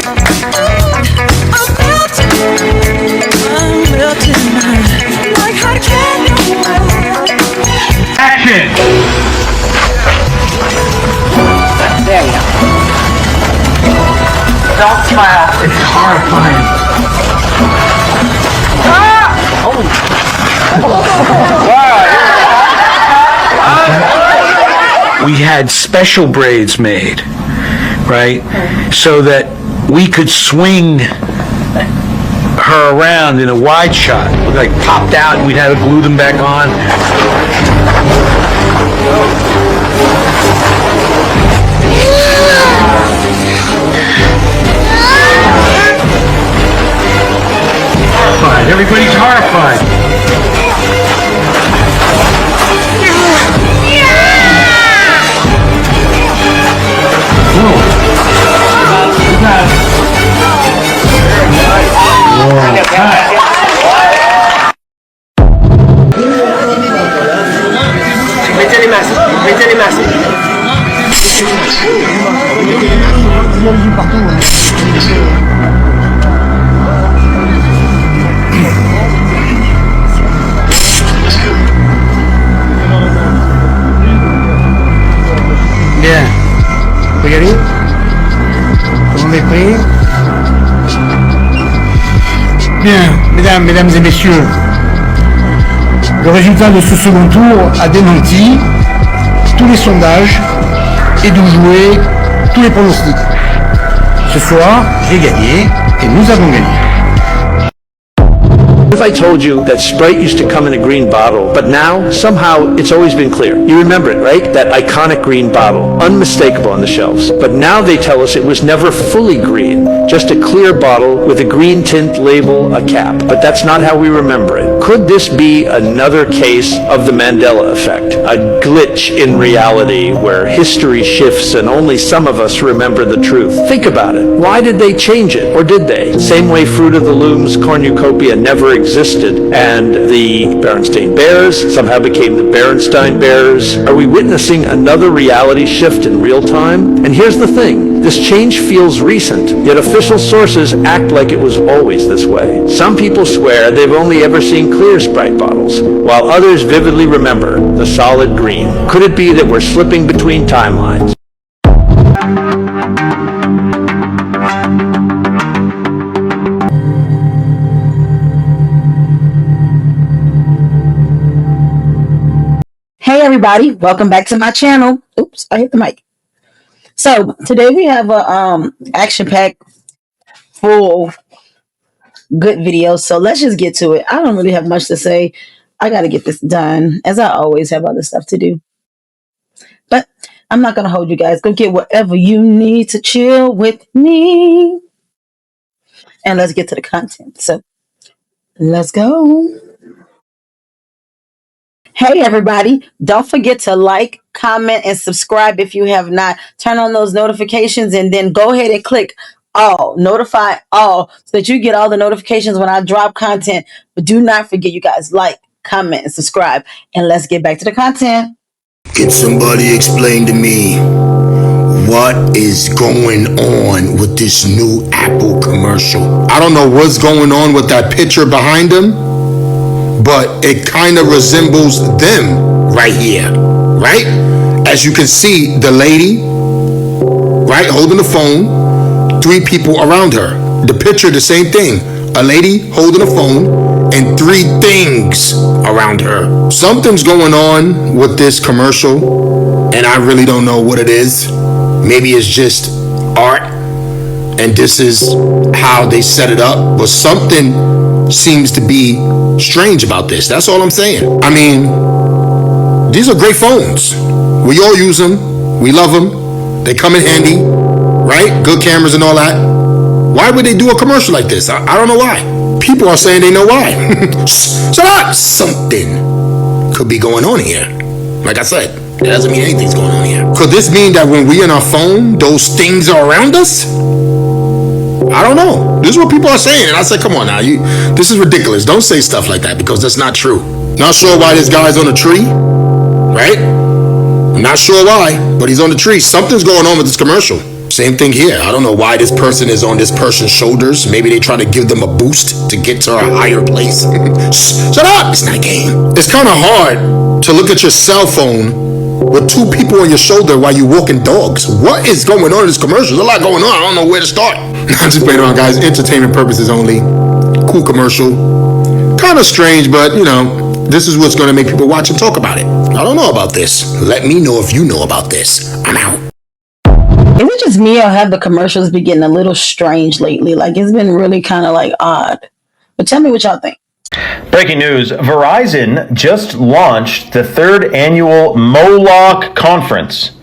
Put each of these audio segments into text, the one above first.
Action! There you go. Don't smile. It's horrifying. Ah! Oh. We had special braids made, right? So that we could swing her around in a wide shot. We'd like popped out and we'd have to glue them back on. Horrified. Everybody's horrified. Whoa. Métele más, métele más. Bien. Regardez. On est prêts. Bien, mesdames et messieurs, le résultat de ce second tour a démenti tous les sondages et déjoué tous les pronostics. Ce soir, j'ai gagné et nous avons gagné. If I told you that Sprite used to come in a green bottle, but now, somehow, it's always been clear. You remember it, right? That iconic green bottle, unmistakable on the shelves. But now they tell us it was never fully green, just a clear bottle with a green tint label, a cap. But that's not how we remember it. Could this be another case of the Mandela effect? A glitch in reality where history shifts and only some of us remember the truth? Think about it. Why did they change it? Or did they? Same way Fruit of the Loom's cornucopia never existed, and the Berenstain Bears somehow became the Berenstain Bears. Are we witnessing another reality shift in real time? And here's the thing, this change feels recent, yet official sources act like it was always this way. Some people swear they've only ever seen clear Sprite bottles, while others vividly remember the solid green. Could it be that we're slipping between timelines? Hey everybody, welcome back to my channel. Oops, I hit the mic. So today we have a action-packed full good video. So let's just get to it. I don't really have much to say. I got to get this done, as I always have other stuff to do. But I'm not going to hold you guys. Go get whatever you need to chill with me. And let's get to the content. So let's go. Hey everybody, don't forget to like, comment, and subscribe if you have not. Turn on those notifications and then go ahead and click all, notify all, so that you get all the notifications when I drop content. But do not forget, you guys, like, comment, and subscribe. And let's get back to the content. Can somebody explain to me what is going on with this new Apple commercial? I don't know what's going on with that picture behind them, but it kind of resembles them right here, right? As you can see, the lady, right, holding the phone, 3 people around her. The picture, the same thing. A lady holding a phone and 3 things around her. Something's going on with this commercial, and I really don't know what it is. Maybe it's just art, and this is how they set it up, but something seems to be strange about this. That's all I'm saying. I mean, these are great phones. We all use them. We love them. They come in handy, right? Good cameras and all that. Why would they do a commercial like this? I don't know why. People are saying they know why. Shut up! Something could be going on here. Like I said, it doesn't mean anything's going on here. Could this mean that when we're in our phone, those things are around us? I don't know. This is what people are saying. And I said, come on now. This is ridiculous. Don't say stuff like that because that's not true. Not sure why this guy's on a tree, right? I'm not sure why, but he's on the tree. Something's going on with this commercial. Same thing here. I don't know why this person is on this person's shoulders. Maybe they try to give them a boost to get to a higher place. Shut up! It's not a game. It's kind of hard to look at your cell phone with two people on your shoulder while you're walking dogs. What is going on in this commercial? There's a lot going on. I don't know where to start. I'm just playing around, guys. Entertainment purposes only. Cool commercial. Kind of strange, but you know, this is what's going to make people watch and talk about it. I don't know about this. Let me know if you know about this. I'm out. Is it just me or have the commercials been getting a little strange lately? Like, it's been really kind of like odd. But tell me what y'all think. Breaking news, Verizon just launched the third annual Moloch conference.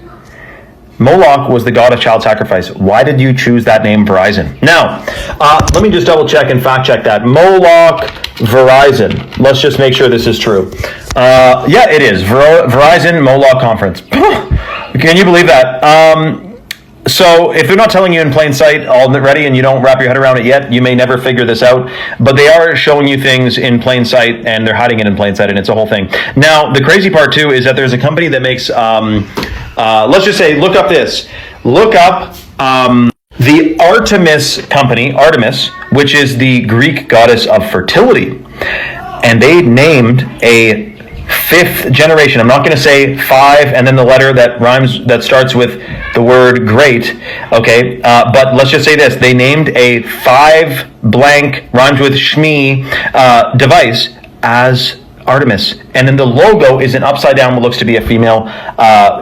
Moloch was the god of child sacrifice. Why did you choose that name, Verizon? Now, let me just double check and fact check that. Moloch, Verizon. Let's just make sure this is true. Yeah, it is. Verizon Moloch conference. Can you believe that? So if they're not telling you in plain sight already and you don't wrap your head around it yet, you may never figure this out. But they are showing you things in plain sight and they're hiding it in plain sight, and it's a whole thing. Now, the crazy part too is that there's a company that makes, let's just say, look up this. Look up the Artemis company, Artemis, which is the Greek goddess of fertility. And they named a fifth generation. I'm not going to say five and then the letter that rhymes, that starts with the word great. Okay. But let's just say this. They named a 5 blank rhymes with Shmi device as Artemis. And then the logo is an upside down what looks to be a female.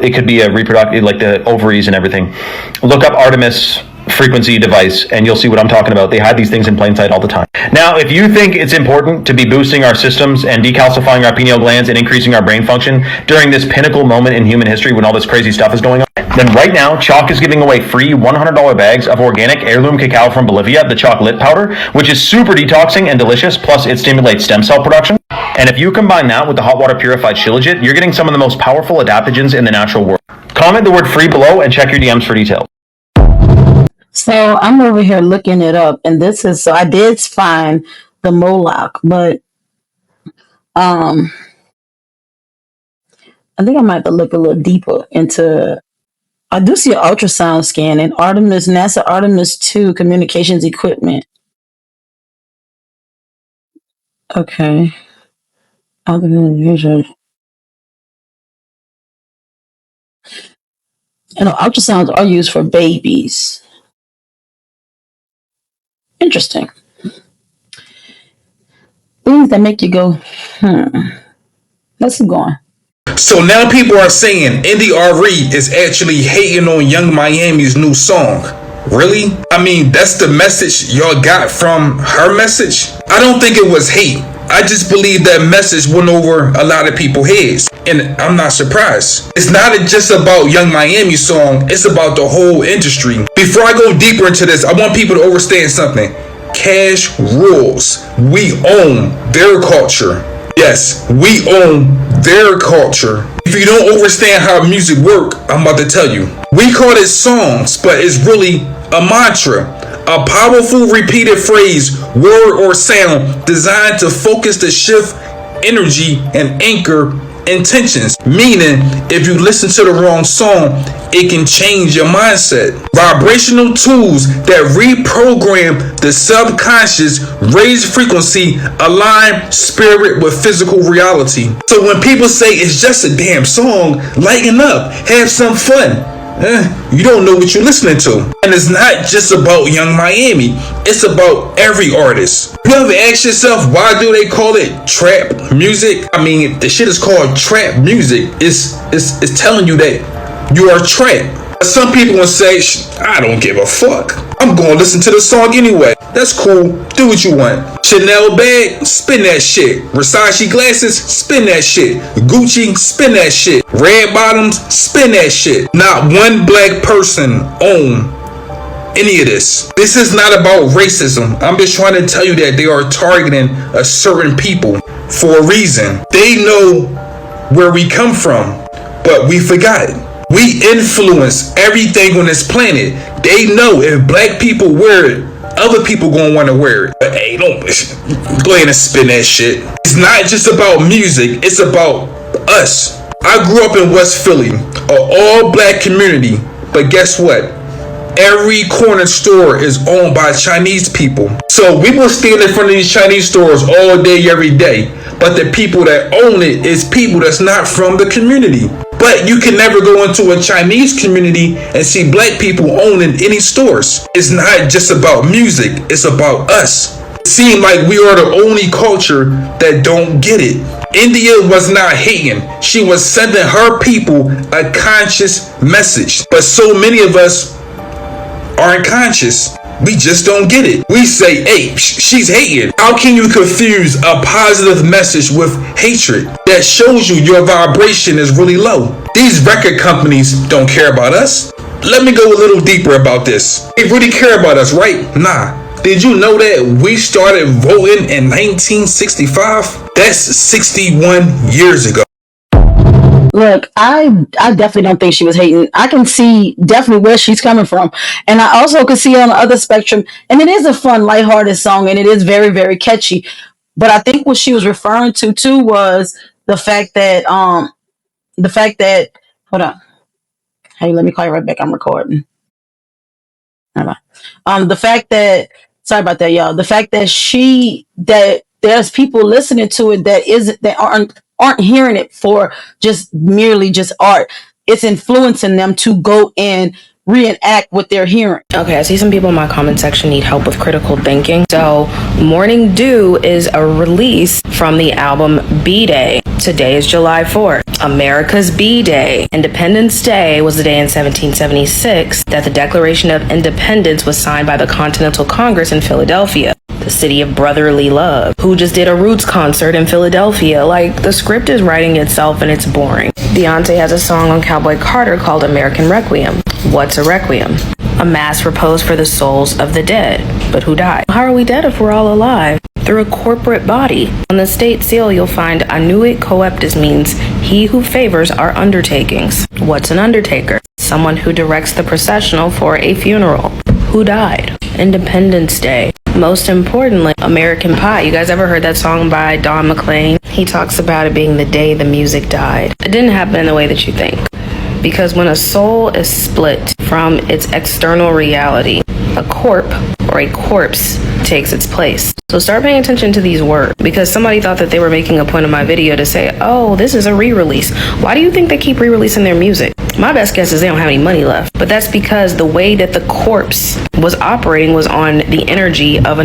It could be a reproductive, like the ovaries and everything. Look up Artemis frequency device and you'll see what I'm talking about. They hide these things in plain sight all the time. Now, if you think it's important to be boosting our systems and decalcifying our pineal glands and increasing our brain function during this pinnacle moment in human history when all this crazy stuff is going on, then right now Chalk is giving away free $100 bags of organic heirloom cacao from Bolivia, the chocolate powder, which is super detoxing and delicious, plus it stimulates stem cell production. And if you combine that with the hot water purified Shilajit, you're getting some of the most powerful adaptogens in the natural world. Comment the word free below and check your DMs for details. So I'm over here looking it up, and this is, so I did find the Moloch, but I think I might have to look a little deeper into. I do see an ultrasound scan and Artemis, NASA Artemis 2 communications equipment. Okay. Other than vision. And ultrasounds are used for babies. Interesting. Things that make you go, Let's keep going. So now people are saying NDRE is actually hating on Young Miami's new song. Really? I mean, that's the message y'all got from her message? I don't think it was hate. I just believe that message went over a lot of people's heads. And I'm not surprised. It's not just about Young Miami's song. It's about the whole industry. Before I go deeper into this, I want people to understand something. Cash rules. We own their culture. Yes, we own their culture. If you don't understand how music works, I'm about to tell you. We call it songs, but it's really a mantra. A powerful repeated phrase, word or sound designed to focus the shift energy and anchor intentions. Meaning, if you listen to the wrong song, it can change your mindset. Vibrational tools that reprogram the subconscious, raise frequency, align spirit with physical reality. So when people say it's just a damn song, lighten up, have some fun. You don't know what you're listening to. And it's not just about Young Miami. It's about every artist. You ever ask yourself, why do they call it trap music? I mean, if the shit is called trap music, it's telling you that you are trapped. Some people will say, I don't give a fuck. I'm going to listen to the song anyway. That's cool. Do what you want. Chanel bag, spin that shit. Versace glasses, spin that shit. Gucci, spin that shit. Red bottoms, spin that shit. Not one black person own any of this. This is not about racism. I'm just trying to tell you that they are targeting a certain people for a reason. They know where we come from, but we forgot. We influence everything on this planet. They know if black people wear it, other people gonna want to wear it. But hey, don't go ahead and spin that shit. It's not just about music, it's about us. I grew up in West Philly, an all black community, but guess what? Every corner store is owned by Chinese people. So we will stand in front of these Chinese stores all day, every day. But the people that own it is people that's not from the community. But you can never go into a Chinese community and see black people owning any stores. It's not just about music, it's about us. It seems like we are the only culture that don't get it. India was not hating. She was sending her people a conscious message. But so many of us aren't conscious. We just don't get it. We say, hey, she's hating. How can you confuse a positive message with hatred? That shows you your vibration is really low. These record companies don't care about us. Let me go a little deeper about this. They really care about us, right? Nah. Did you know that we started voting in 1965? That's 61 years ago. Look, I definitely don't think she was hating. I can see definitely where she's coming from. And I also can see on the other spectrum, and it is a fun, lighthearted song, and it is very, very catchy. But I think what she was referring to too was the fact that hold on. Hey, let me call you right back. I'm recording. Hold on. The fact that sorry about that, y'all. The fact that there's people listening to it that aren't hearing it for just merely just art. It's influencing them to go and reenact what they're hearing. Okay, I see some people in my comment section need help with critical thinking. So, Morning Dew is a release from the album B-Day. Today is July 4th, America's B-Day. Independence Day was the day in 1776 that the Declaration of Independence was signed by the Continental Congress in Philadelphia, the city of brotherly love. Who just did a Roots concert in Philadelphia? Like, the script is writing itself and it's boring. Beyonce has a song on Cowboy Carter called American Requiem. What's a requiem? A mass reposed for the souls of the dead. But who died? How are we dead if we're all alive? Through a corporate body. On the state seal, you'll find annuit coeptus means he who favors our undertakings. What's an undertaker? Someone who directs the processional for a funeral. Who died? Independence Day. Most importantly, American Pie. You guys ever heard that song by Don McLean? He talks about it being the day the music died. It didn't happen in the way that you think. Because when a soul is split from its external reality, a corpse takes its place. So start paying attention to these words, because somebody thought that they were making a point of my video to say, oh, this is a re-release. Why do you think they keep re-releasing their music? My best guess is they don't have any money left. But that's because the way that the corpse was operating was on the energy of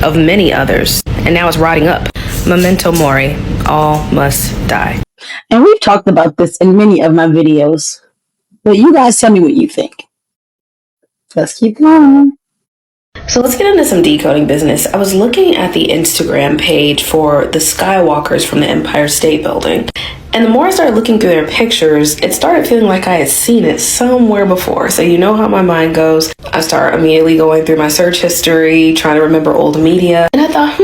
of many others. And now it's rotting up. Memento mori, all must die. And we've talked about this in many of my videos. But you guys tell me what you think. Let's keep going. So let's get into some decoding business. I was looking at the Instagram page for the Skywalkers from the Empire State Building. And the more I started looking through their pictures, it started feeling like I had seen it somewhere before. So you know how my mind goes. I start immediately going through my search history, trying to remember old media. And I thought,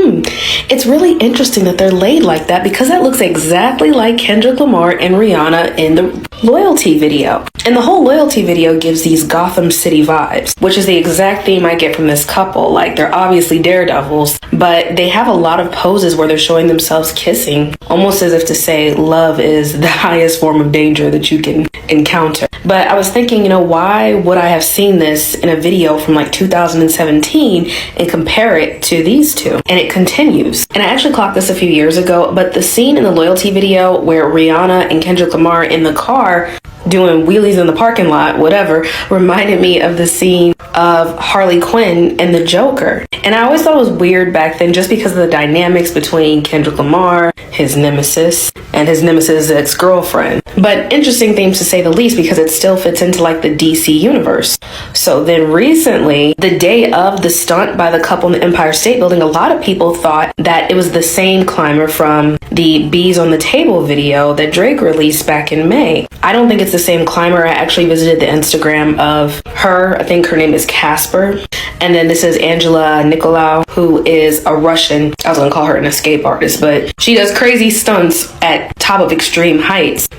it's really interesting that they're laid like that, because that looks exactly like Kendrick Lamar and Rihanna in the Loyalty video. And the whole Loyalty video gives these Gotham City vibes, which is the exact theme I get from this couple. Like, they're obviously daredevils, but they have a lot of poses where they're showing themselves kissing, almost as if to say love is the highest form of danger that you can encounter. But I was thinking, why would I have seen this in a video from like 2017 and compare it to these two? And it continues. And I actually clocked this a few years ago, but the scene in the Loyalty video where Rihanna and Kendrick Lamar in the car doing wheelies in the parking lot, whatever, reminded me of the scene of Harley Quinn and the Joker. And I always thought it was weird back then just because of the dynamics between Kendrick Lamar, his nemesis, and his nemesis' ex-girlfriend. But interesting themes to say the least, because it still fits into like the DC universe. So then recently, the day of the stunt by the couple in the Empire State Building, a lot of people thought that it was the same climber from the Bees on the Table video that Drake released back in May. I don't think it's the same climber. I actually visited the Instagram of her. I think her name is Casper. And then this is Angela Nicolau, who is a Russian. I was gonna call her an escape artist, but she does crazy stunts at top of extreme heights.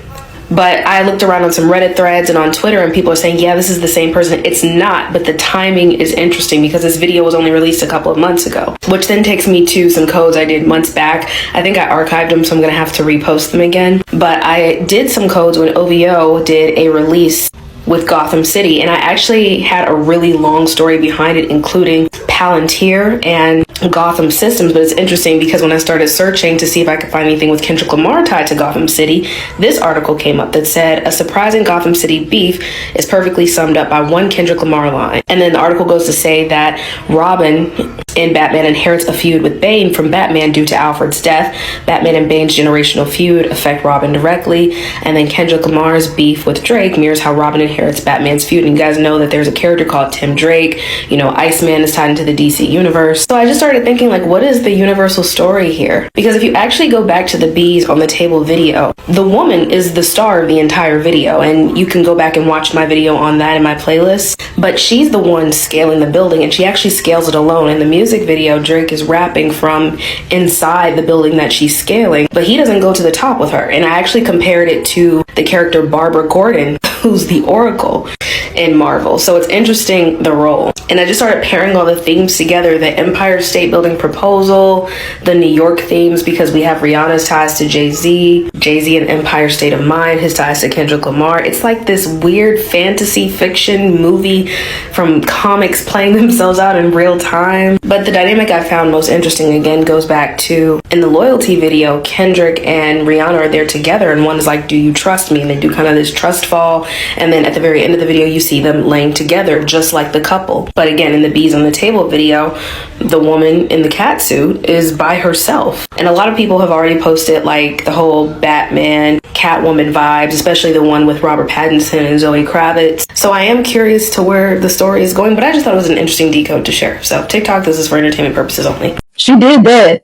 But I looked around on some Reddit threads and on Twitter, and people are saying, yeah, this is the same person. It's not, but the timing is interesting because this video was only released a couple of months ago, which then takes me to some codes I did months back. I think I archived them, so I'm going to have to repost them again. But I did some codes when OVO did a release with Gotham City. And I actually had a really long story behind it, including Palantir and Gotham Systems. But it's interesting because when I started searching to see if I could find anything with Kendrick Lamar tied to Gotham City, this article came up that said a surprising Gotham City beef is perfectly summed up by one Kendrick Lamar line. And then the article goes to say that Robin in Batman inherits a feud with Bane from Batman due to Alfred's death. Batman and Bane's generational feud affect Robin directly. And then Kendrick Lamar's beef with Drake mirrors how Robin inherits Batman's feud. And you guys know that there's a character called Tim Drake. You know, Iceman is tied into the DC universe. So I just started thinking, like, what is the universal story here? Because if you actually go back to the Bees on the Table video, the woman is the star of the entire video. And you can go back and watch my video on that in my playlist. But she's the one scaling the building, and she actually scales it alone. In the music video, Drake is rapping from inside the building that she's scaling, but he doesn't go to the top with her. And I actually compared it to the character Barbara Gordon, who's the Oracle in Marvel. So it's interesting, the role. And I just started pairing all the themes together, the Empire State Building proposal, the New York themes, because we have Rihanna's ties to Jay-Z, Jay-Z and Empire State of Mind, his ties to Kendrick Lamar. It's like this weird fantasy fiction movie from comics playing themselves out in real time. But the dynamic I found most interesting, again, goes back to, in the Loyalty video, Kendrick and Rihanna are there together, and one is like, do you trust me? And they do kind of this trust fall, and then at the very end of the video, you see them laying together, just like the couple. But again, in the Bees on the Table video, the woman in the cat suit is by herself. And a lot of people have already posted like the whole Batman, Catwoman vibes, especially the one with Robert Pattinson and Zoe Kravitz. So I am curious to where the story is going, but I just thought it was an interesting decode to share. So TikTok, this is for entertainment purposes only. She did that.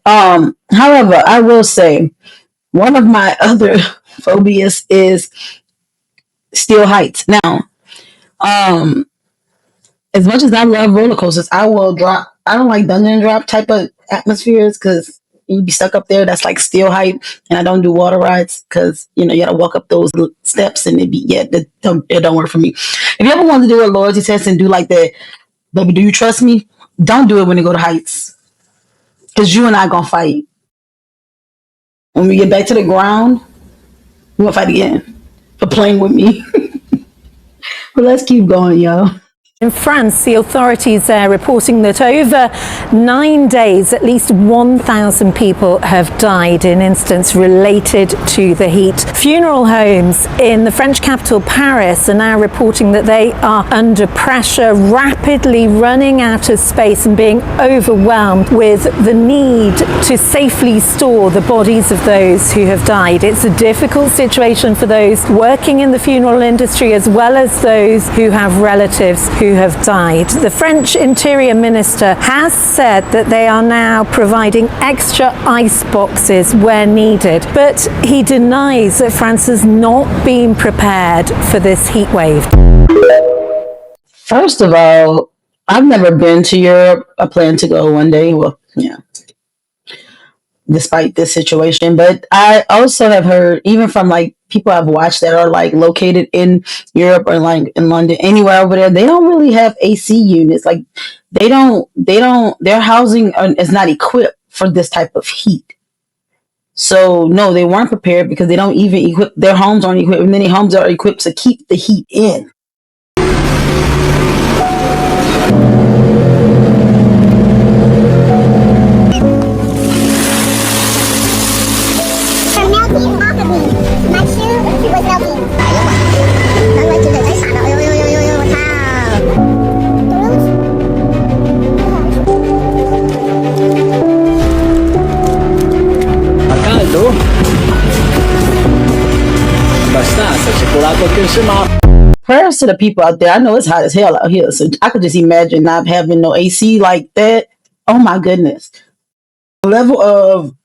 However, I will say one of my other phobias is steel heights. Now, as much as I love roller coasters, I will drop. I don't like dungeon drop type of atmospheres because you'd be stuck up there. That's like steel height, and I don't do water rides because you gotta walk up those steps, and it don't work for me. If you ever want to do a loyalty test and do like that, baby, do you trust me? Don't do it when you go to heights, because you and I gonna fight. When we get back to the ground, we're gonna fight again for playing with me. But let's keep going, y'all. In France, the authorities are reporting that over 9 days, at least 1,000 people have died in incidents related to the heat. Funeral homes in the French capital, Paris, are now reporting that they are under pressure, rapidly running out of space and being overwhelmed with the need to safely store the bodies of those who have died. It's a difficult situation for those working in the funeral industry as well as those who have relatives who have died. The French Interior Minister has said that they are now providing extra ice boxes where needed, but he denies that France has not been prepared for this heat wave. First of all, I've never been to Europe. I plan to go one day. Well, yeah, despite this situation. But I also have heard, even from like people I've watched that are like located in Europe or like in London, anywhere over there, they don't really have AC units. Like their housing is not equipped for this type of heat. So no, they weren't prepared because they don't even equip, their homes aren't equipped. Many homes are equipped to keep the heat in. Prayers to the people out there. I know it's hot as hell out here, so I could just imagine not having no AC like that. Oh my goodness. The level of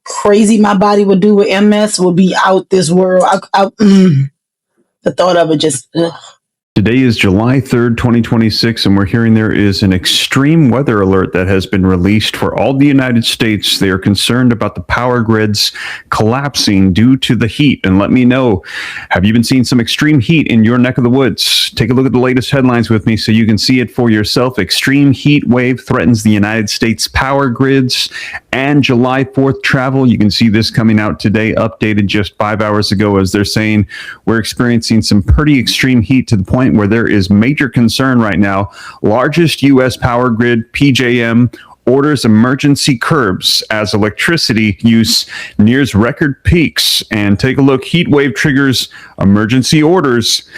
crazy my body would do with MS would be out this world. The thought of it just... Ugh. Today is July 3rd, 2026, and we're hearing there is an extreme weather alert that has been released for all the United States. They are concerned about the power grids collapsing due to the heat. And let me know, have you been seeing some extreme heat in your neck of the woods? Take a look at the latest headlines with me so you can see it for yourself. Extreme heat wave threatens the United States power grids and July 4th travel. You can see this coming out today, updated just 5 hours ago, as they're saying we're experiencing some pretty extreme heat to the point point where there is major concern right now. Largest U.S. power grid, PJM, orders emergency curbs as electricity use nears record peaks. And take a look, heat wave triggers emergency orders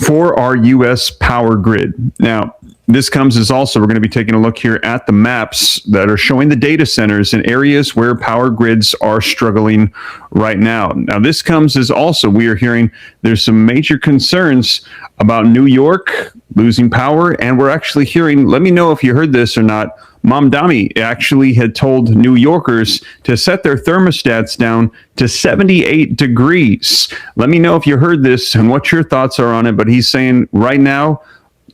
for our U.S. power grid. Now, this comes as also, we're going to be taking a look here at the maps that are showing the data centers in areas where power grids are struggling right now. Now, this comes as also, we are hearing there's some major concerns about New York losing power, and we're actually hearing, let me know if you heard this or not, Mom Dami actually had told New Yorkers to set their thermostats down to 78 degrees. Let me know if you heard this and what your thoughts are on it, but he's saying right now,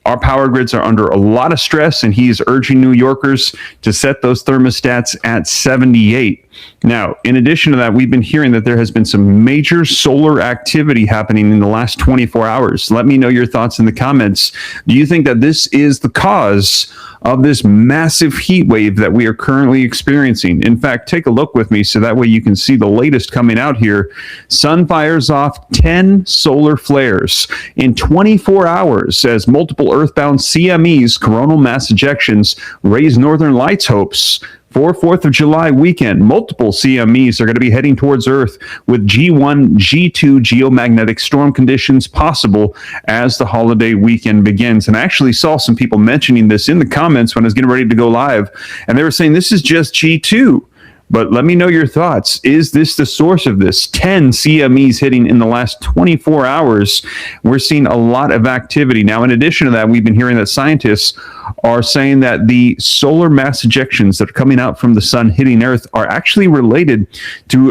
our power grids are under a lot of stress, and he's urging New Yorkers to set those thermostats at 78. Now, in addition to that, we've been hearing that there has been some major solar activity happening in the last 24 hours. Let me know your thoughts in the comments. Do you think that this is the cause of this massive heat wave that we are currently experiencing? In fact, take a look with me so that way you can see the latest coming out here. Sun fires off 10 solar flares in 24 hours as multiple earthbound CMEs, coronal mass ejections, raise northern lights hopes for 4th of July weekend. Multiple CMEs are going to be heading towards Earth with G1, G2 geomagnetic storm conditions possible as the holiday weekend begins. And I actually saw some people mentioning this in the comments when I was getting ready to go live, and they were saying this is just G2. But let me know your thoughts. Is this the source of this? 10 CMEs hitting in the last 24 hours. We're seeing a lot of activity. Now, in addition to that, we've been hearing that scientists are saying that the solar mass ejections that are coming out from the sun hitting Earth are actually related to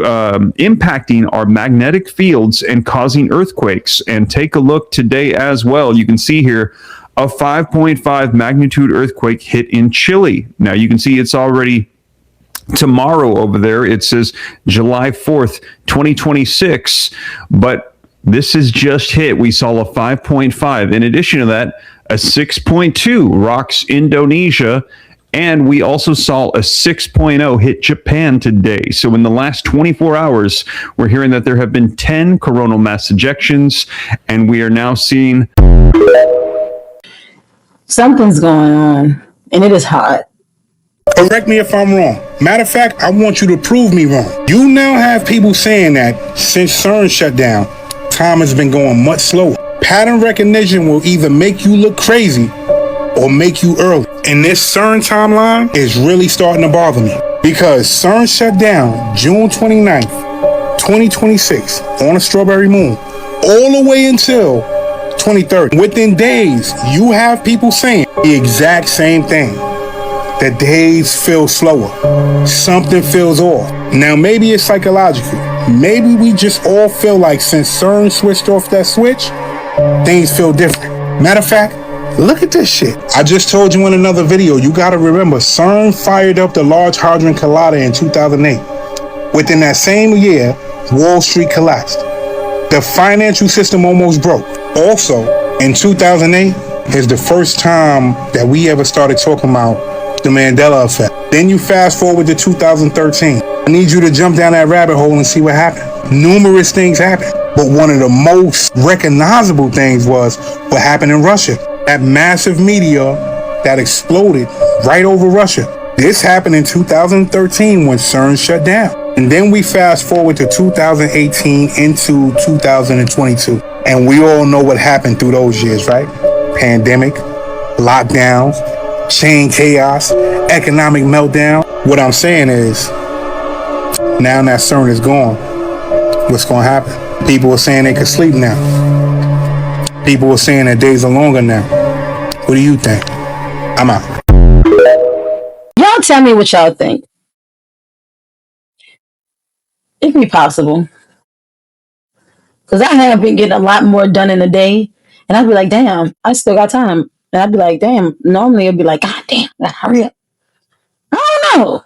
impacting our magnetic fields and causing earthquakes. And take a look today as well. You can see here a 5.5 magnitude earthquake hit in Chile. Now, you can see it's already tomorrow over there. It says July 4th, 2026, but this is just hit. We saw a 5.5. In addition to that, a 6.2 rocks Indonesia, and we also saw a 6.0 hit Japan today. So in the last 24 hours, we're hearing that there have been 10 coronal mass ejections, and we are now seeing Something's going on, and it is hot. Correct me if I'm wrong. Matter of fact, I want you to prove me wrong. You now have people saying that since CERN shut down, time has been going much slower. Pattern recognition will either make you look crazy or make you early. And this CERN timeline is really starting to bother me because CERN shut down June 29th, 2026 on a strawberry moon all the way until 2030. Within days, you have people saying the exact same thing. The days feel slower. Something feels off. Now, maybe it's psychological. Maybe we just all feel like since CERN switched off that switch, things feel different. Matter of fact, look at this shit. I just told you in another video, you gotta remember, CERN fired up the Large Hadron Collider in 2008. Within that same year, Wall Street collapsed. The financial system almost broke. Also, in 2008 is the first time that we ever started talking about the Mandela effect. Then you fast forward to 2013. I need you to jump down that rabbit hole and see what happened. Numerous things happened, but one of the most recognizable things was what happened in Russia. That massive meteor that exploded right over Russia. This happened in 2013 when CERN shut down. And then we fast forward to 2018 into 2022. And we all know what happened through those years, right? Pandemic, lockdowns, chain chaos, economic meltdown. What I'm saying is, now that CERN is gone, what's going to happen? People are saying they could sleep now. People are saying that days are longer now. What do you think? I'm out. Y'all tell me what y'all think. It can be possible. Because I have been getting a lot more done in a day. And I'd be like, damn, I still got time. And I'd be like, damn, normally it'd be like, God damn, hurry up. I don't know.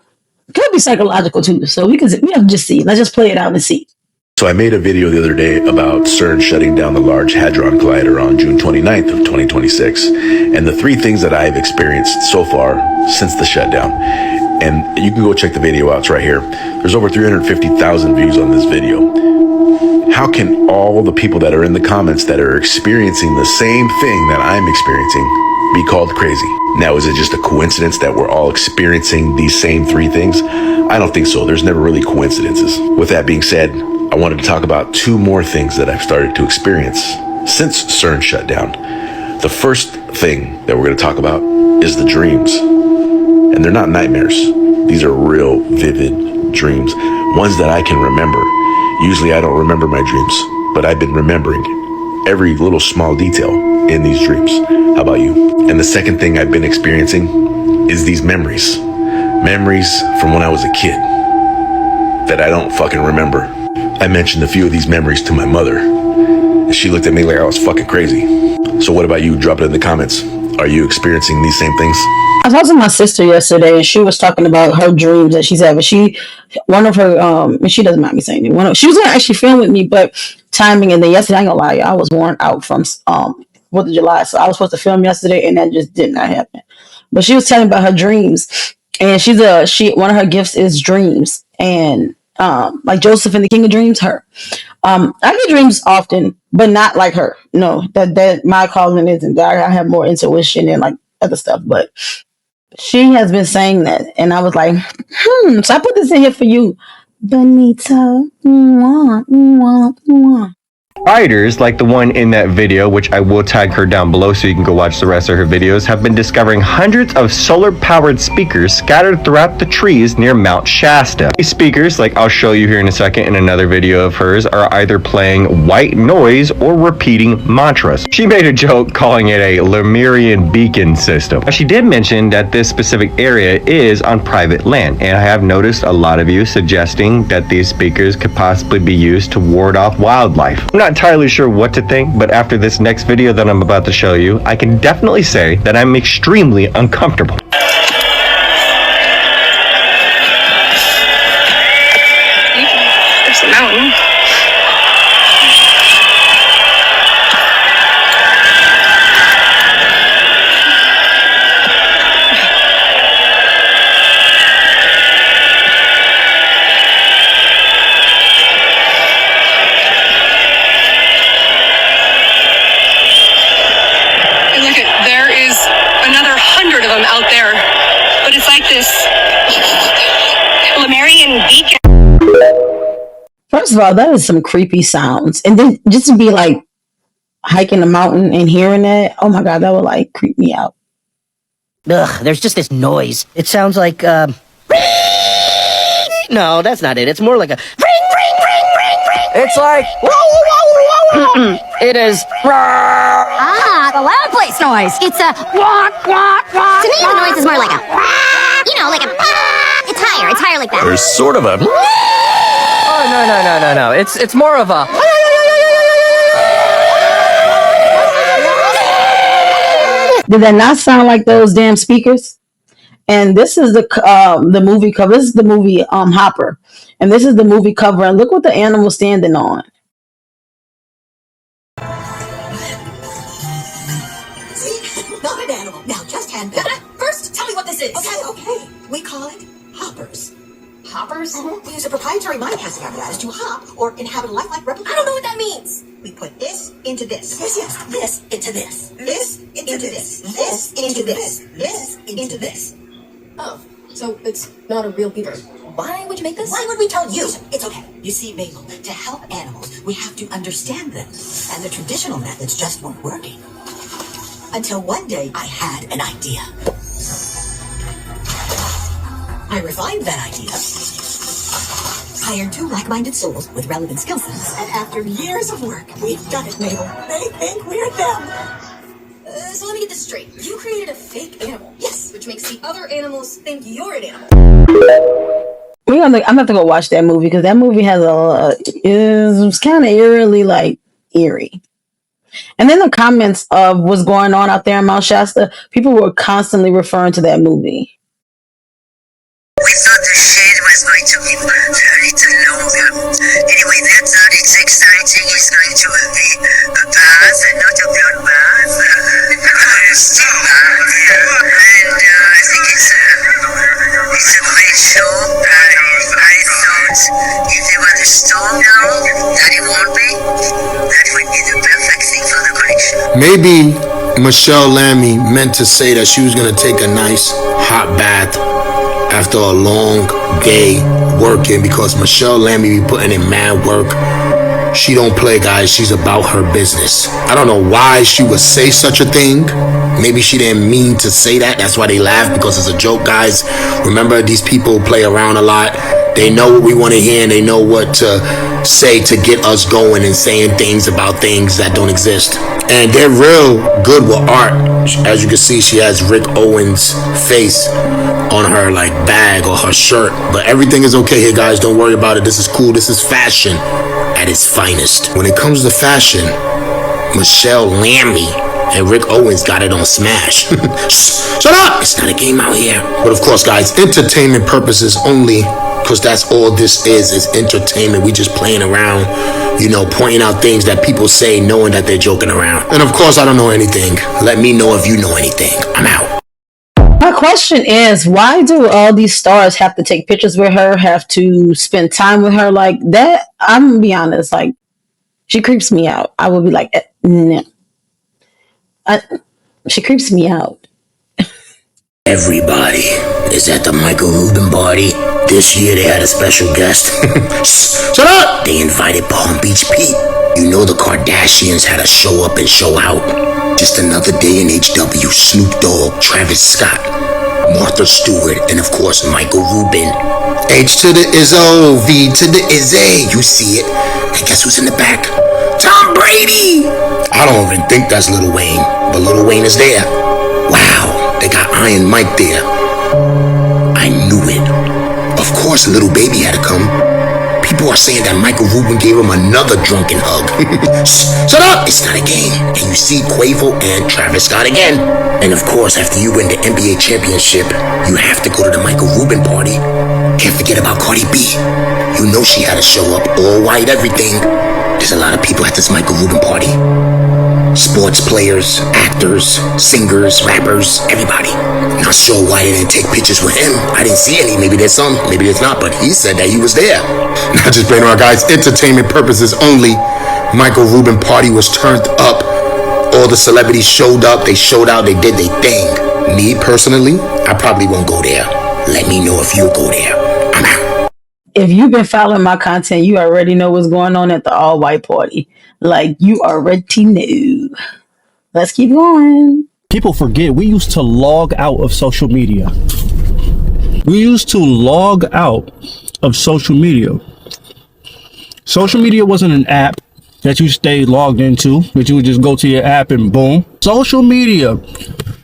It could be psychological too. So we have to just see. Let's just play it out and see. So I made a video the other day about CERN shutting down the Large Hadron Collider on June 29th of 2026, and the three things that I've experienced so far since the shutdown. And you can go check the video out, it's right here. There's over 350,000 views on this video. how can all the people that are in the comments that are experiencing the same thing that I'm experiencing be called crazy? Now, is it just a coincidence that we're all experiencing these same three things? I don't think so. There's never really coincidences. With that being said, I wanted to talk about two more things that I've started to experience since CERN shut down. The first thing that we're going to talk about is the dreams. And they're not nightmares. These are real vivid dreams, ones that I can remember. Usually I don't remember my dreams, but I've been remembering every little small detail in these dreams. How about you? And the second thing I've been experiencing is these memories. Memories from when I was a kid that I don't fucking remember. I mentioned a few of these memories to my mother, and she looked at me like I was fucking crazy. So what about you? Drop it in the comments. Are you experiencing these same things? I talked to my sister yesterday, and she was talking about her dreams that she's having. One of her, and she doesn't mind me saying it. She was gonna actually film with me, but timing. And then yesterday, I ain't gonna lie, y'all, I was worn out from 4th of July, so I was supposed to film yesterday, and that just did not happen. But she was telling about her dreams, and one of her gifts is dreams, and like Joseph and the King of Dreams, her. I get dreams often, but not like her. No, that my calling isn't that. I have more intuition and like other stuff, but she has been saying that, and I was like, so I put this in here for you, Benita. Mwah, mwah, mwah. Spiders, like the one in that video, which I will tag her down below so you can go watch the rest of her videos, have been discovering hundreds of solar-powered speakers scattered throughout the trees near Mount Shasta. These speakers, like I'll show you here in a second in another video of hers, are either playing white noise or repeating mantras. She made a joke calling it a Lemurian beacon system. Now, she did mention that this specific area is on private land, and I have noticed a lot of you suggesting that these speakers could possibly be used to ward off wildlife. I'm not entirely sure what to think, but after this next video that I'm about to show you, I can definitely say that I'm extremely uncomfortable. There's a mountain. Out there, but it's like this Lemurian beacon. First of all, that is some creepy sounds, and then just to be like hiking the mountain and hearing that, oh my god, that would like creep me out. Ugh, there's just this noise. It sounds like no, that's not it. It's more like a ring, ring, ring, ring, ring. It's like it is. The loud place noise. It's a walk, walk, walk. To me, the noise is more like a, you know, like a. It's higher. It's higher like that. There's sort of a... Oh, no. It's more of a... Did that not sound like those damn speakers? And this is the movie cover. This is the movie Hopper. And this is the movie cover. And look what the animal's standing on. Not an animal. Now, just hand back. First, tell me what this is. Okay. We call it hoppers. Hoppers? Mm-hmm. We use a proprietary mind-casting apparatus to hop or inhabit a lifelike replica. I don't know what that means. We put this into this. Yes. This into this. This into this. This into this. This into this. Oh, so it's not a real beaver. Why would you make this? Why would we tell you? It's okay. You see, Mabel, to help animals, we have to understand them. And the traditional methods just weren't working. Until one day, I had an idea. I refined that idea, hired two like-minded souls with relevant skill sets, and after years of work, we've done it, Mabel. They think we're them. So let me get this straight. You created a fake animal. Yes. Which makes the other animals think you're an animal. I'm gonna have to go watch that movie because that movie has it was kind of eerily like eerie. And then the comments of what's going on out there in Mount Shasta, people were constantly referring to that movie. We thought the shade was going to be very long. Anyway, that's not. It's exciting. It's going to be a bath and not a blood bath. Steam bath. And I think it's a great show. I thought if there was a storm now, that it won't be. Maybe Michelle Lammy meant to say that she was gonna take a nice hot bath after a long day working, because Michelle Lammy be putting in mad work. She don't play, guys. She's about her business. I don't know why she would say such a thing. Maybe she didn't mean to say that. That's why they laugh, because it's a joke, guys. Remember, these people play around a lot. They know what we want to hear, and they know what to say to get us going and saying things about things that don't exist. And they're real good with art. As you can see, she has Rick Owens' face on her like bag or her shirt. But everything is okay here, guys. Don't worry about it. This is cool. This is fashion at its finest. When it comes to fashion, Michelle Lammy and Rick Owens got it on Smash. Shut up! It's not a game out here. But of course, guys, entertainment purposes only, because that's all this is entertainment. We just playing around, you know, pointing out things that people say knowing that they're joking around. And of course, I don't know anything. Let me know if you know anything. I'm out. My question is, why do all these stars have to take pictures with her, have to spend time with her like that? I'm gonna be honest, like, she creeps me out. I would be like, no. She creeps me out. Everybody is at the Michael Rubin party. This year they had a special guest. Shut up! They invited Palm Beach Pete. You know the Kardashians had a show up and show out. Just another day in HW. Snoop Dogg, Travis Scott, Martha Stewart, and of course Michael Rubin. H to the Izzo, V to the Izzy. You see it. And guess who's in the back? Tom Brady! I don't even think that's Lil Wayne, but Lil Wayne is there. Wow, they got Iron Mike there. I knew it. Of course, Little Baby had to come. People are saying that Michael Rubin gave him another drunken hug. Shut up! It's not a game. And you see Quavo and Travis Scott again. And of course, after you win the NBA championship, you have to go to the Michael Rubin party. Can't forget about Cardi B. You know she had to show up, all white, everything. There's a lot of people at this Michael Rubin party. Sports players, actors, singers, rappers, everybody. Not sure why they didn't take pictures with him. I didn't see any. Maybe there's some, maybe there's not, but he said that he was there. Not just playing around, guys. Entertainment purposes only. Michael Rubin party was turned up. All the celebrities showed up. They showed out. They did their thing. Me, personally, I probably won't go there. Let me know if you'll go there. I'm out. If you've been following my content, you already know what's going on at the all-white party. Like, you already know. Let's keep going. People forget we used to log out of social media. We used to log out of social media. Social media wasn't an app that you stayed logged into, that you would just go to your app and boom. Social media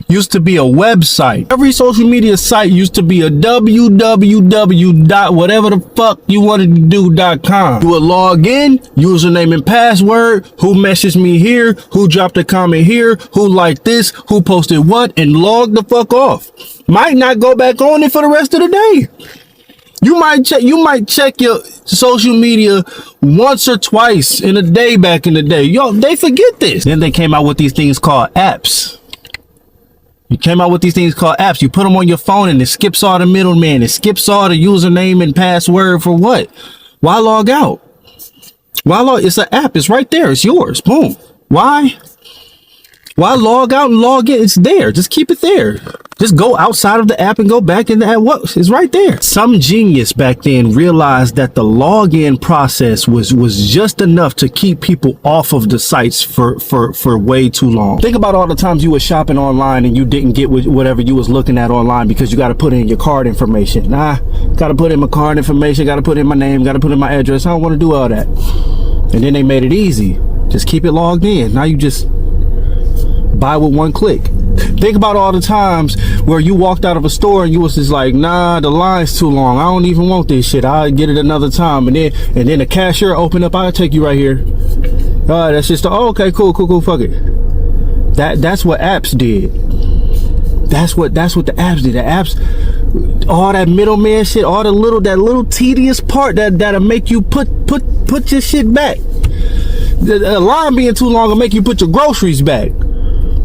used to be a website. Every social media site used to be a www.whatever-the-fuck-you-wanted-to-do.com. You would log in, username and password, who messaged me here, who dropped a comment here, who liked this, who posted what, and log the fuck off. Might not go back on it for the rest of the day. You might check your social media once or twice in a day back in the day. Yo, they forget this. Then they came out with these things called apps. You came out with these things called apps. You put them on your phone and it skips all the middleman. It skips all the username and password for what? Why log out? Why log? It's an app. It's right there. It's yours. Boom. Why log out and log in? It's there. Just keep it there. Just go outside of the app and go back in the app. What? It's right there. Some genius back then realized that the login process was just enough to keep people off of the sites for way too long. Think about all the times you were shopping online and you didn't get whatever you was looking at online because you got to put in your card information. Got to put in my card information. Got to put in my name. Got to put in my address. I don't want to do all that. And then they made it easy. Just keep it logged in. Now you just buy with one click. Think about all the times where you walked out of a store and you was just like, nah, the line's too long. I don't even want this shit. I'll get it another time. And then the cashier open up. I'll take you right here. That's just, okay, cool. Fuck it. That's what apps did. That's what the apps did. The apps, all that middleman shit, all that little tedious part that'll make you put your shit back. The line being too long will make you put your groceries back.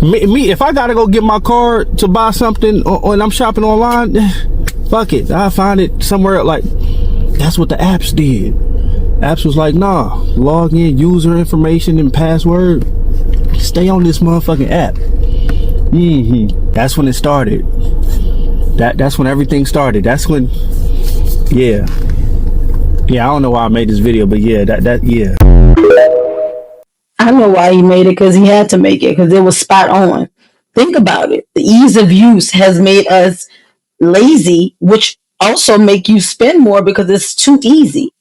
Me, if I gotta go get my card to buy something and I'm shopping online, fuck it. I'll find it somewhere. Like, that's what the apps did. Apps was like, nah, log in, user information and password. Stay on this motherfucking app. That's when it started. That's when everything started. That's when, yeah. I don't know why I made this video, but yeah, yeah. I know why he made it, because he had to make it, because it was spot on. Think about it. The ease of use has made us lazy, which also make you spend more because it's too easy.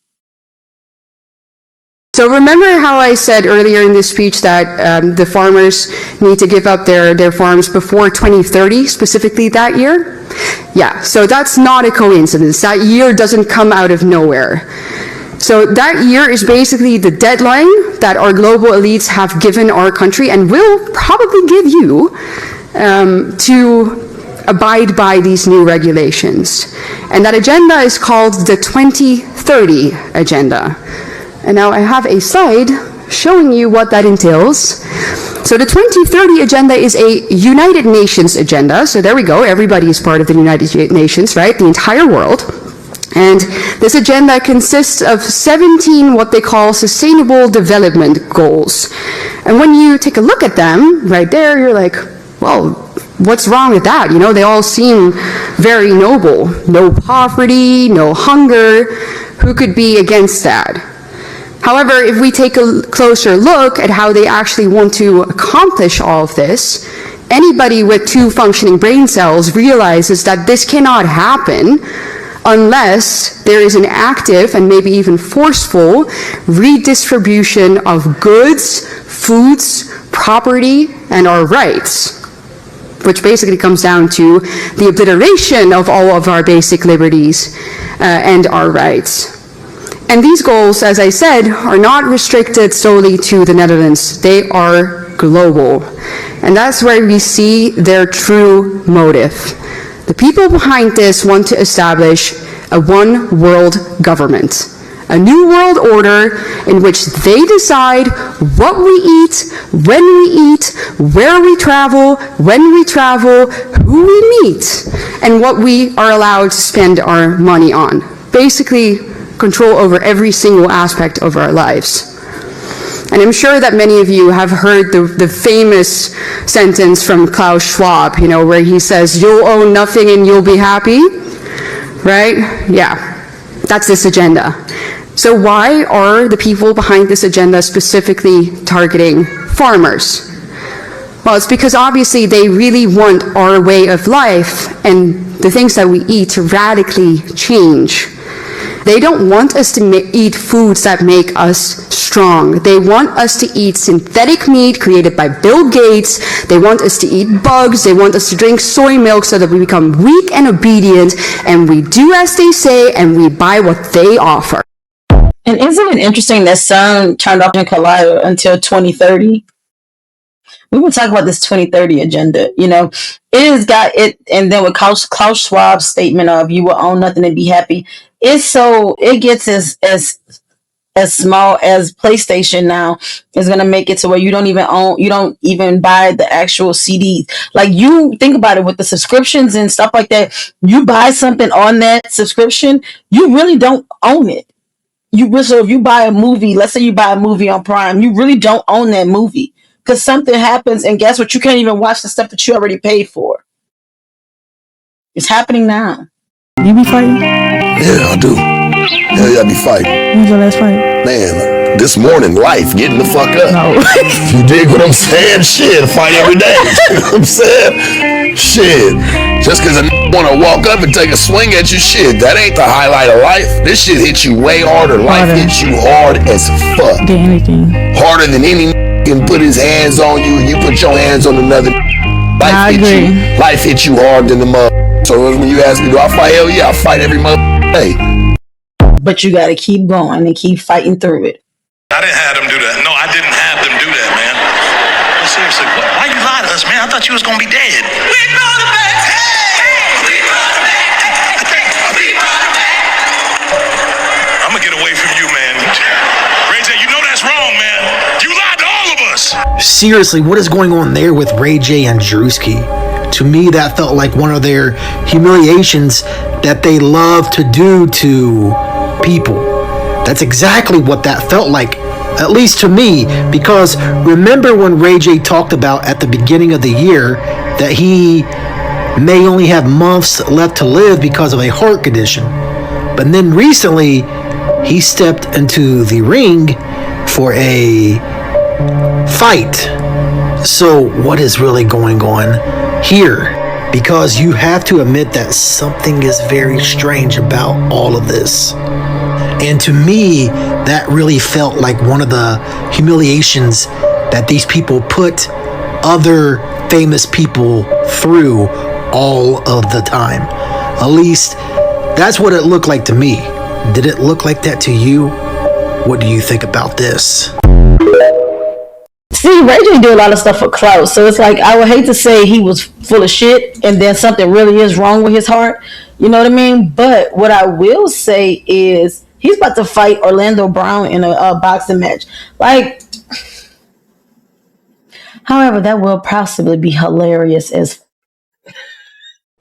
So remember how I said earlier in this speech that the farmers need to give up their farms before 2030, specifically that year? Yeah, so that's not a coincidence. That year doesn't come out of nowhere. So that year is basically the deadline that our global elites have given our country and will probably give you to abide by these new regulations. And that agenda is called the 2030 Agenda. And now I have a slide showing you what that entails. So the 2030 Agenda is a United Nations agenda. So there we go, everybody is part of the United Nations, right? The entire world. And this agenda consists of 17 what they call sustainable development goals. And when you take a look at them, right there, you're like, well, what's wrong with that? You know, they all seem very noble. No poverty, no hunger. Who could be against that? However, if we take a closer look at how they actually want to accomplish all of this, anybody with 2 functioning brain cells realizes that this cannot happen unless there is an active and maybe even forceful redistribution of goods, foods, property, and our rights, which basically comes down to the obliteration of all of our basic liberties and our rights. And these goals, as I said, are not restricted solely to the Netherlands. They are global. And that's where we see their true motive. The people behind this want to establish a one-world government, a new world order in which they decide what we eat, when we eat, where we travel, when we travel, who we meet, and what we are allowed to spend our money on. Basically, control over every single aspect of our lives. And I'm sure that many of you have heard the famous sentence from Klaus Schwab, you know, where he says, "You'll own nothing and you'll be happy," right? Yeah, that's this agenda. So why are the people behind this agenda specifically targeting farmers? Well, it's because obviously they really want our way of life and the things that we eat to radically change. They don't want us to eat foods that make us strong. They want us to eat synthetic meat created by Bill Gates. They want us to eat bugs. They want us to drink soy milk so that we become weak and obedient, and we do as they say, and we buy what they offer. And isn't it interesting that CERN turned off in Collider until 2030? We've been talking about this 2030 agenda, you know. It has got it, and then with Klaus Schwab's statement of "you will own nothing and be happy," it gets as small as PlayStation now is going to make it to where you don't even buy the actual CDs. Like, you think about it with the subscriptions and stuff like that. You buy something on that subscription, you really don't own it. So if you buy a movie, let's say you buy a movie on Prime, you really don't own that movie. Because something happens, and guess what? You can't even watch the stuff that you already paid for. It's happening now. You be fighting? Yeah, I do. Hell yeah, I be fighting. When's your last fight? Man, this morning, life, getting the fuck up. No. You dig what I'm saying? Shit, I fight every day. You know what I'm saying? Shit. Just because a want to walk up and take a swing at you, shit, that ain't the highlight of life. This shit hits you way harder. Life hits you hard as fuck. Get anything. Harder than any can put his hands on you and you put your hands on another. Life hits you hard than the mother. So when you ask me, do I fight? Hell yeah, I fight every mother day. But you gotta keep going and keep fighting through it. I didn't have them do that. No, I didn't have them do that, man. But seriously, why you lie to us, man? I thought you was gonna be dead. We brought it back. Hey! We brought it back. We brought it back. I'm gonna get away from you, man. Ray J, you know that's wrong, man. You lied to all of us. Seriously, what is going on there with Ray J and Drewski? To me, that felt like one of their humiliations that they love to do to people. That's exactly what that felt like. At least to me, because remember when Ray J talked about at the beginning of the year that he may only have months left to live because of a heart condition. But then recently, he stepped into the ring for a fight. So what is really going on here? Because you have to admit that something is very strange about all of this. And to me, that really felt like one of the humiliations that these people put other famous people through all of the time. At least that's what it looked like to me. Did it look like that to you? What do you think about this? See, Ray J do a lot of stuff for clout, so it's like I would hate to say he was full of shit and then something really is wrong with his heart. You know what I mean? But what I will say is he's about to fight Orlando Brown in a boxing match. Like, however, that will possibly be hilarious as.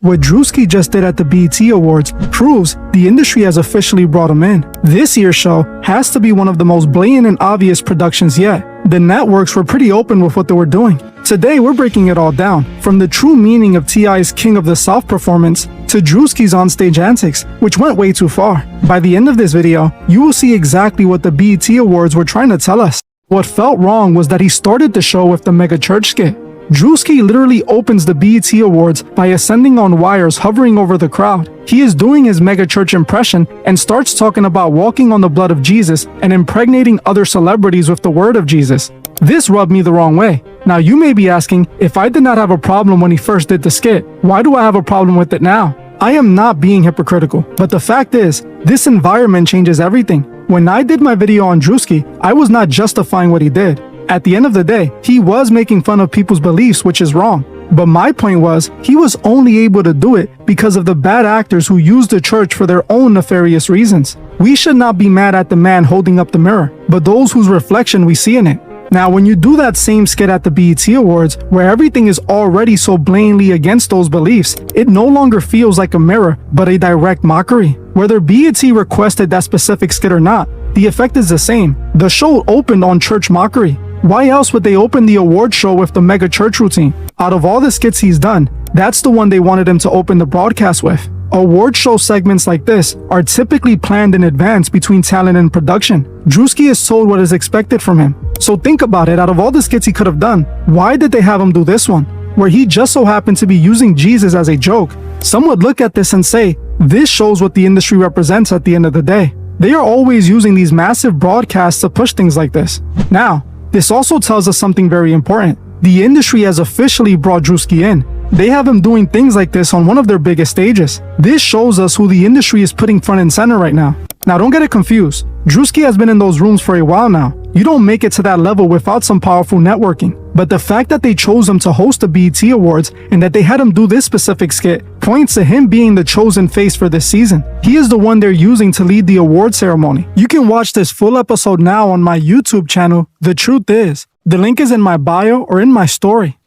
What Drewski just did at the BET Awards proves the industry has officially brought him in. This year's show has to be one of the most blatant and obvious productions yet. The networks were pretty open with what they were doing. Today, we're breaking it all down, from the true meaning of T.I.'s King of the South performance to Drewski's onstage antics, which went way too far. By the end of this video, you will see exactly what the BET Awards were trying to tell us. What felt wrong was that he started the show with the mega church skit. Drewski literally opens the BET Awards by ascending on wires hovering over the crowd. He is doing his mega church impression and starts talking about walking on the blood of Jesus and impregnating other celebrities with the word of Jesus. This rubbed me the wrong way. Now you may be asking, if I did not have a problem when he first did the skit, why do I have a problem with it now? I am not being hypocritical, but the fact is, this environment changes everything. When I did my video on Drewski, I was not justifying what he did. At the end of the day, he was making fun of people's beliefs, which is wrong. But my point was, he was only able to do it because of the bad actors who used the church for their own nefarious reasons. We should not be mad at the man holding up the mirror, but those whose reflection we see in it. Now, when you do that same skit at the BET Awards, where everything is already so blatantly against those beliefs, it no longer feels like a mirror, but a direct mockery. Whether BET requested that specific skit or not, the effect is the same. The show opened on church mockery. Why else would they open the award show with the mega church routine? Out of all the skits he's done, that's the one they wanted him to open the broadcast with. Award show segments like this are typically planned in advance between talent and production. Drewski is told what is expected from him. So think about it, out of all the skits he could have done, why did they have him do this one, where he just so happened to be using Jesus as a joke? Some would look at this and say, this shows what the industry represents at the end of the day. They are always using these massive broadcasts to push things like this. Now, this also tells us something very important. The industry has officially brought Drewski in. They have him doing things like this on one of their biggest stages. This shows us who the industry is putting front and center right now. Now, don't get it confused. Drewski has been in those rooms for a while now. You don't make it to that level without some powerful networking. But the fact that they chose him to host the BET Awards and that they had him do this specific skit points to him being the chosen face for this season. He is the one they're using to lead the award ceremony. You can watch this full episode now on my YouTube channel, The Truth Is. The link is in my bio or in my story.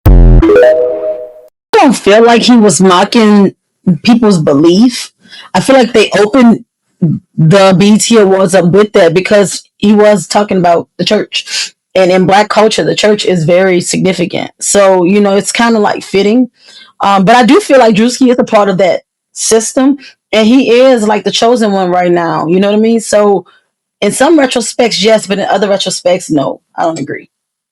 I don't feel like he was mocking people's belief. I feel like they opened the BET Awards up with that because he was talking about the church. And in Black culture, the church is very significant. So, you know, it's kind of like fitting. But I do feel like Drewski is a part of that system. And he is like the chosen one right now. You know what I mean? So in some retrospects, yes. But in other retrospects, no. I don't agree.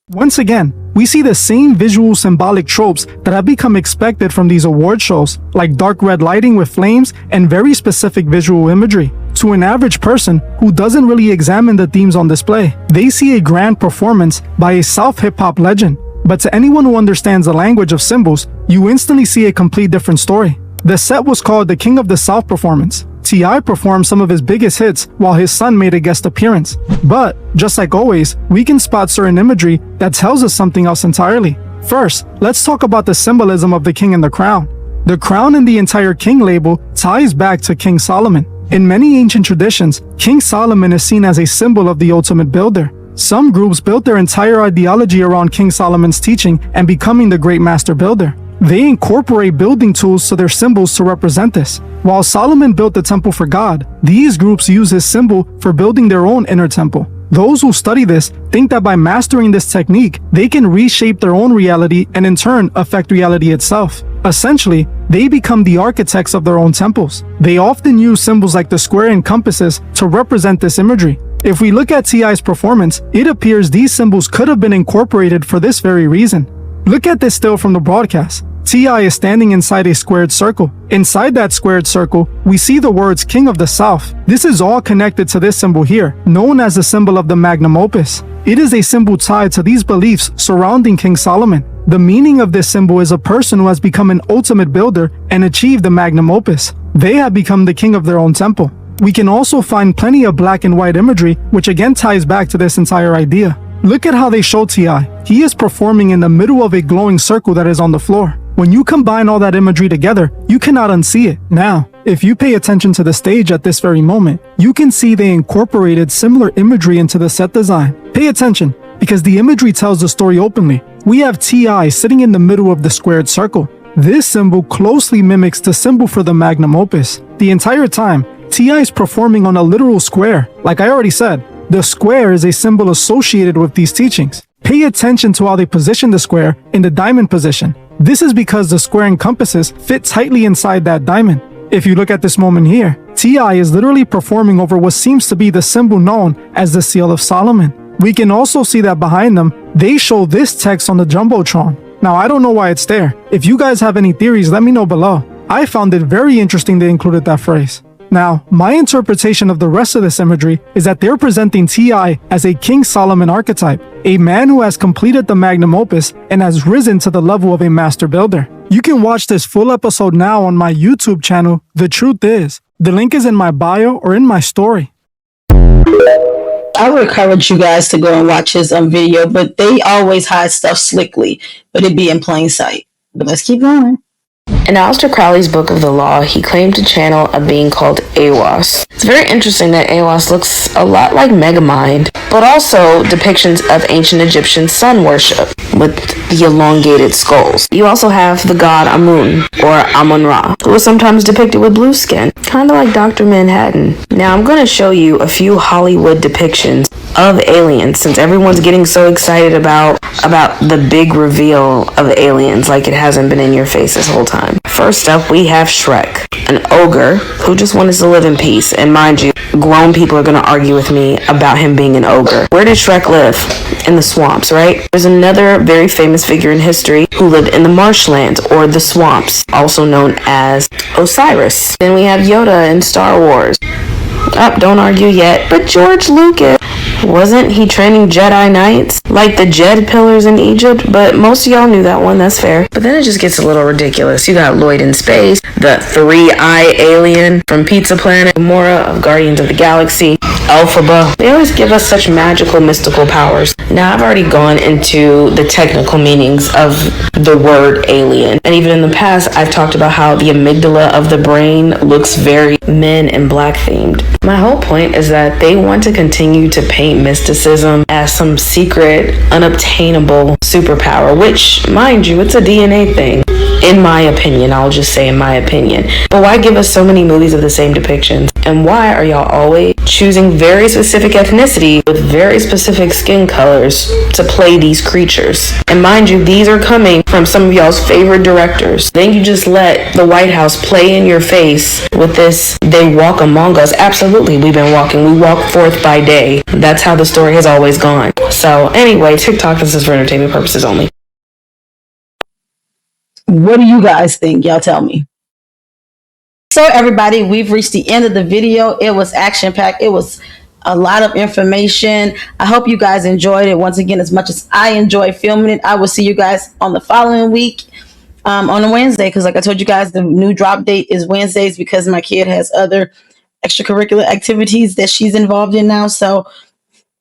Once again, we see the same visual symbolic tropes that have become expected from these award shows, like dark red lighting with flames and very specific visual imagery. To an average person who doesn't really examine the themes on display, they see a grand performance by a South hip-hop legend. But to anyone who understands the language of symbols, you instantly see a complete different story. The set was called the King of the South performance. T.I. performed some of his biggest hits while his son made a guest appearance. But, just like always, we can spot certain imagery that tells us something else entirely. First, let's talk about the symbolism of the king and the crown. The crown and the entire king label ties back to King Solomon. In many ancient traditions, King Solomon is seen as a symbol of the ultimate builder. Some groups built their entire ideology around King Solomon's teaching and becoming the great master builder. They incorporate building tools to their symbols to represent this. While Solomon built the temple for God, these groups use his symbol for building their own inner temple. Those who study this think that by mastering this technique, they can reshape their own reality and in turn affect reality itself. Essentially, they become the architects of their own temples. They often use symbols like the square and compasses to represent this imagery. If we look at T.I.'s performance, it appears these symbols could have been incorporated for this very reason. Look at this still from the broadcast. T.I. is standing inside a squared circle. Inside that squared circle, we see the words King of the South. This is all connected to this symbol here, known as the symbol of the magnum opus. It is a symbol tied to these beliefs surrounding King Solomon. The meaning of this symbol is a person who has become an ultimate builder and achieved the magnum opus. They have become the king of their own temple. We can also find plenty of black and white imagery, which again ties back to this entire idea. Look at how they show T.I. He is performing in the middle of a glowing circle that is on the floor. When you combine all that imagery together, you cannot unsee it. Now, if you pay attention to the stage at this very moment, you can see they incorporated similar imagery into the set design. Pay attention, because the imagery tells the story openly. We have T.I. sitting in the middle of the squared circle. This symbol closely mimics the symbol for the magnum opus. The entire time, T.I. is performing on a literal square. Like I already said, the square is a symbol associated with these teachings. Pay attention to how they position the square in the diamond position. This is because the square and compasses fit tightly inside that diamond. If you look at this moment here, T.I. is literally performing over what seems to be the symbol known as the Seal of Solomon. We can also see that behind them, they show this text on the Jumbotron. Now, I don't know why it's there. If you guys have any theories, let me know below. I found it very interesting they included that phrase. Now, my interpretation of the rest of this imagery is that they're presenting T.I. as a King Solomon archetype, a man who has completed the magnum opus and has risen to the level of a master builder. You can watch this full episode now on my YouTube channel, The Truth Is. The link is in my bio or in my story. I would encourage you guys to go and watch his video, but they always hide stuff slickly, but it be in plain sight. But let's keep going. In Aleister Crowley's Book of the Law, he claimed to channel a being called Aiwass. It's very interesting that Aiwass looks a lot like Megamind, but also depictions of ancient Egyptian sun worship with the elongated skulls. You also have the god Amun, or Amun-Ra, who is sometimes depicted with blue skin, kind of like Dr. Manhattan. Now I'm going to show you a few Hollywood depictions of aliens, since everyone's getting so excited about the big reveal of aliens, like it hasn't been in your face this whole time. First up, we have Shrek, an ogre who just wanted to live in peace. And mind you, grown people are going to argue with me about him being an ogre. Where did Shrek live? In the swamps, right? There's another very famous figure in history who lived in the marshlands, or the swamps, also known as Osiris. Then we have Yoda in Star Wars. Don't argue yet, but George Lucas, wasn't he training Jedi Knights like the Jed pillars in Egypt? But most of y'all knew that one, that's fair. But then it just gets a little ridiculous. You got Lloyd in space, the three-eye alien from Pizza Planet, Gamora of Guardians of the Galaxy, Elphaba. They always give us such magical, mystical powers. Now, I've already gone into the technical meanings of the word alien. And even in the past, I've talked about how the amygdala of the brain looks very men in black themed. My whole point is that they want to continue to paint mysticism as some secret, unobtainable superpower, which, mind you, it's a DNA thing. In my opinion, I'll just say in my opinion. But why give us so many movies of the same depictions? And why are y'all always choosing very specific ethnicity with very specific skin colors to play these creatures? And mind you, these are coming from some of y'all's favorite directors. Then you just let the White House play in your face with this, they walk among us. Absolutely, we've been walking. We walk forth by day. That's how the story has always gone. So anyway, TikTok, this is for entertainment purposes only. What do you guys think? Y'all tell me. So everybody, we've reached the end of the video. It was action-packed. It was a lot of information. I hope you guys enjoyed it once again as much as I enjoyed filming it. I will see you guys on the following week on a Wednesday, because like I told you guys, the new drop date is Wednesdays because my kid has other extracurricular activities that she's involved in now. So,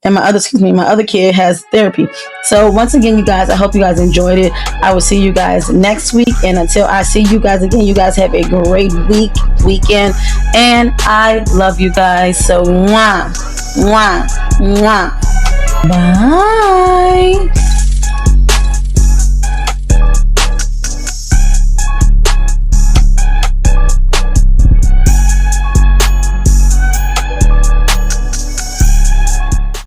and my other kid has therapy. So once again, you guys, I hope you guys enjoyed it. I will see you guys next week. And until I see you guys again, you guys have a great weekend. And I love you guys. So, mwah, mwah, mwah. Bye.